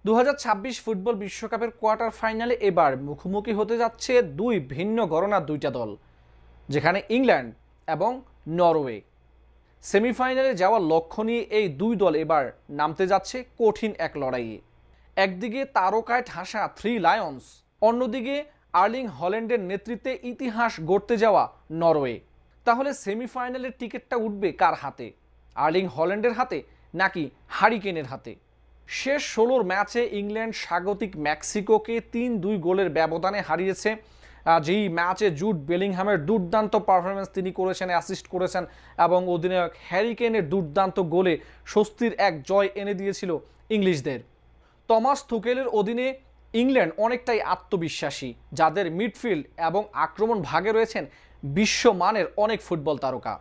2026 football বিশ্বকাপের quarter ফাইনালে এবার মুখোমুখি হতে যাচ্ছে দুই ভিন্ন ঘরানার দুইটা দল, যেখানে ইংল্যান্ড এবং নরওয়ে। সেমিফাইনালে যাওয়ার লক্ষ্য নিয়ে এই দুই দল এবার নামতে যাচ্ছে কঠিন এক লড়াইয়ে। একদিকে তারকায় ঠাসা থ্রি লায়ন্স, অন্যদিকে আর্লিং হল্যান্ডের নেতৃত্বে ইতিহাস গড়তে যাওয়া নরওয়ে। তাহলে সেমিফাইনালের টিকিটটা উঠবে কার হাতে? আর্লিং হল্যান্ডের হাতে নাকি হ্যারিকেনের হাতে? শেষ 16 ম্যাচে ইংল্যান্ড স্বাগতিক মেক্সিকোকে 3-2 গোলের ব্যবধানে হারিয়েছে। যেই ম্যাচে জুড বেলিংহামের দুর্দান্ত পারফরমেন্স তিনি করেছেন, অ্যাসিস্ট করেছেন এবং অধিনায়ক হ্যারি কেনের দুর্দান্ত গোলে স্বস্তির এক জয় এনে দিয়েছিল ইংলিশদের। টমাস তুকেলের অধীনে ইংল্যান্ড অনেকটাই আত্মবিশ্বাসী, যাদের মিডফিল্ড এবং আক্রমণ ভাগে রয়েছেন বিশ্বমানের অনেক ফুটবল তারকা।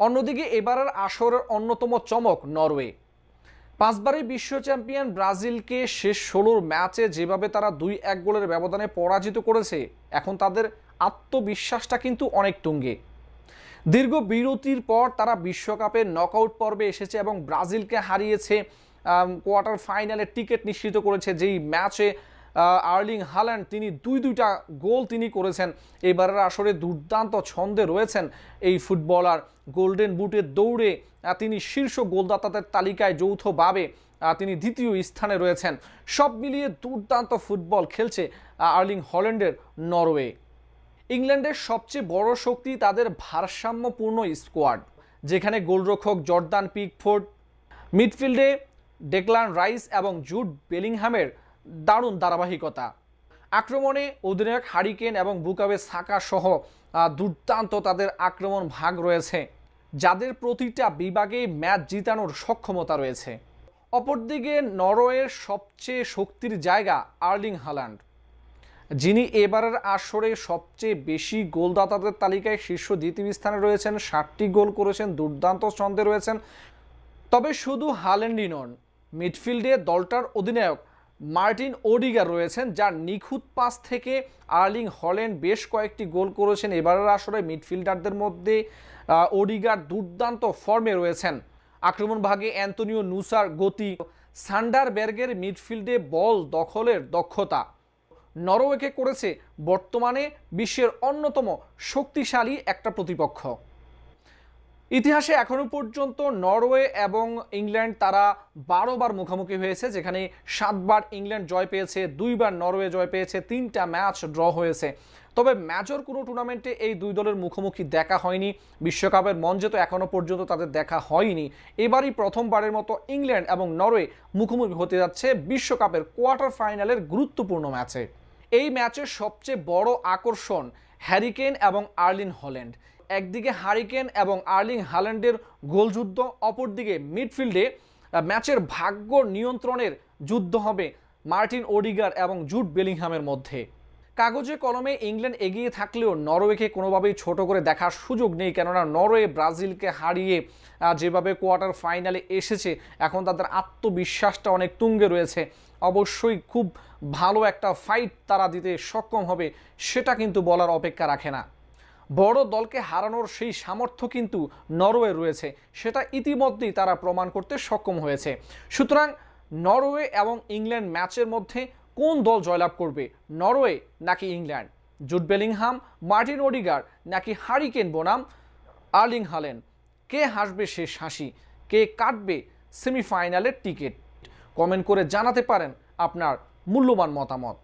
অন্যদিকে এবারের আসরের অন্যতম চমক নরওয়ে। 5বারের বিশ্ব চ্যাম্পিয়ন ব্রাজিলকে শেষ 16 ম্যাচে যেভাবে তারা 2-1 গোলের ব্যবধানে পরাজিত করেছে, এখন তাদের আত্মবিশ্বাসটা কিন্তু অনেক তুঙ্গে। দীর্ঘ বিরতির পর তারা বিশ্বকাপের নকআউট পর্বে এসেছে এবং ব্রাজিলকে হারিয়েছে, কোয়ার্টার ফাইনালের টিকিট নিশ্চিত করেছে। যেই ম্যাচে আর্লিং হাল্যান্ড তিনি দুইটা গোল তিনি করেছেন। এবারের আসরে দুর্দান্ত ছন্দে রয়েছেন এই ফুটবলার। গোল্ডেন বুটের দৌড়ে তিনি শীর্ষ গোলদাতাদের তালিকায় যৌথভাবে তিনি দ্বিতীয় স্থানে রয়েছেন। সব মিলিয়ে দুর্দান্ত ফুটবল খেলছে আর্লিং হল্যান্ডের নরওয়ে। ইংল্যান্ডের সবচেয়ে বড় শক্তি তাদের ভারসাম্যপূর্ণ স্কোয়াড, যেখানে গোলরক্ষক জর্দান পিকফোর্ড, মিডফিল্ডে ডেকলান রাইস এবং জুড বেলিংহামের দারুণ ধারাবাহিকতা, আক্রমণে অধিনায়ক হ্যারি কেন এবং বুকায়ো সাকা সহ দুর্দান্ত তাদের আক্রমণ ভাগ রয়েছে, যাদের প্রতিটা বিভাগে ম্যাচ জিতানোর সক্ষমতা রয়েছে। অপরদিকে নরওয়ের সবচেয়ে শক্তির জায়গা আর্লিং হাল্যান্ড, যিনি এবারের আসরে সবচেয়ে বেশি গোলদাতাদের তালিকায় শীর্ষ দ্বিতীয় স্থানে রয়েছেন। 60টি গোল করেছেন, দুর্দান্ত ছন্দে রয়েছেন। তবে শুধু হাল্যান্ডই নন, মিডফিল্ডে দলটার অধিনায়ক মার্টিন ওডিগার রয়েছেন, যার নিখুঁত পাস থেকে আর্লিং হল্যান্ড বেশ কয়েকটি গোল করেছেন। এবারের আসরে মিডফিল্ডারদের মধ্যে ওডিগার দুর্দান্ত ফর্মে রয়েছেন। আক্রমণ ভাগে অ্যান্তনিও নুসার গতি, সান্ডারবের্গের মিডফিল্ডে বল দখলের দক্ষতা নরওয়েকে করেছে বর্তমানে বিশ্বের অন্যতম শক্তিশালী একটা প্রতিপক্ষ। ইতিহাসে এখনো পর্যন্ত নরওয়ে এবং ইংল্যান্ড তারা 12 বার মুখোমুখি হয়েছে, যেখানে 7 বার ইংল্যান্ড জয় পেয়েছে, 2 বার নরওয়ে জয় পেয়েছে, 3টা ম্যাচ ড্র হয়েছে। তবে মেজর কোনো টুর্নামেন্টে এই দুই দলের মুখোমুখি দেখা হয়নি। বিশ্বকাপের মঞ্চে তো এখনো পর্যন্ত তাদের দেখা হয়নি। এবারই প্রথমবারের মতো ইংল্যান্ড এবং নরওয়ে মুখোমুখি হতে যাচ্ছে বিশ্বকাপের কোয়ার্টার ফাইনালের গুরুত্বপূর্ণ ম্যাচে। এই ম্যাচের সবচেয়ে বড় আকর্ষণ হ্যারি কেন এবং আর্লিং হল্যান্ড। একদিকে হ্যারি কেন এবং আর্লিং হল্যান্ডের গোলযুদ্ধ, অপরদিকে মিডফিল্ডে ম্যাচের ভাগ্য নিয়ন্ত্রণের যুদ্ধ হবে মার্টিন ওডিগার এবং জুড বেলিংহামের মধ্যে। কাগজে কলমে ইংল্যান্ড এগিয়ে থাকলেও নরওয়েকে কোনোভাবেই ছোট করে দেখার সুযোগ নেই, কেননা নরওয়ে ব্রাজিলকে হারিয়ে যেভাবে কোয়ার্টার ফাইনালে এসেছে, এখন তাদের আত্মবিশ্বাসটা অনেক তুঙ্গে রয়েছে। অবশ্যই খুব ভালো একটা ফাইট তারা দিতে সক্ষম হবে, সেটা কিন্তু বলার অপেক্ষা রাখে না। বড় দলকে হারানোর সেই সামর্থ্য কিন্তু নরওয়ে রয়েছে, সেটা ইতিমধ্যেই তারা প্রমাণ করতে সক্ষম হয়েছে। সুতরাং নরওয়ে এবং ইংল্যান্ড ম্যাচের মধ্যে কোন দল জয়লাভ করবে, নরওয়ে নাকি ইংল্যান্ড? জুড বেলিংহাম, মার্টিন ওডিগার নাকি হ্যারি কেন বনাম আর্লিং হল্যান্ড? কে হাসবে শেষ হাসি? কে কাটবে সেমিফাইনালের টিকিট? কমেন্ট করে জানাতে পারেন আপনার মূল্যবান মতামত।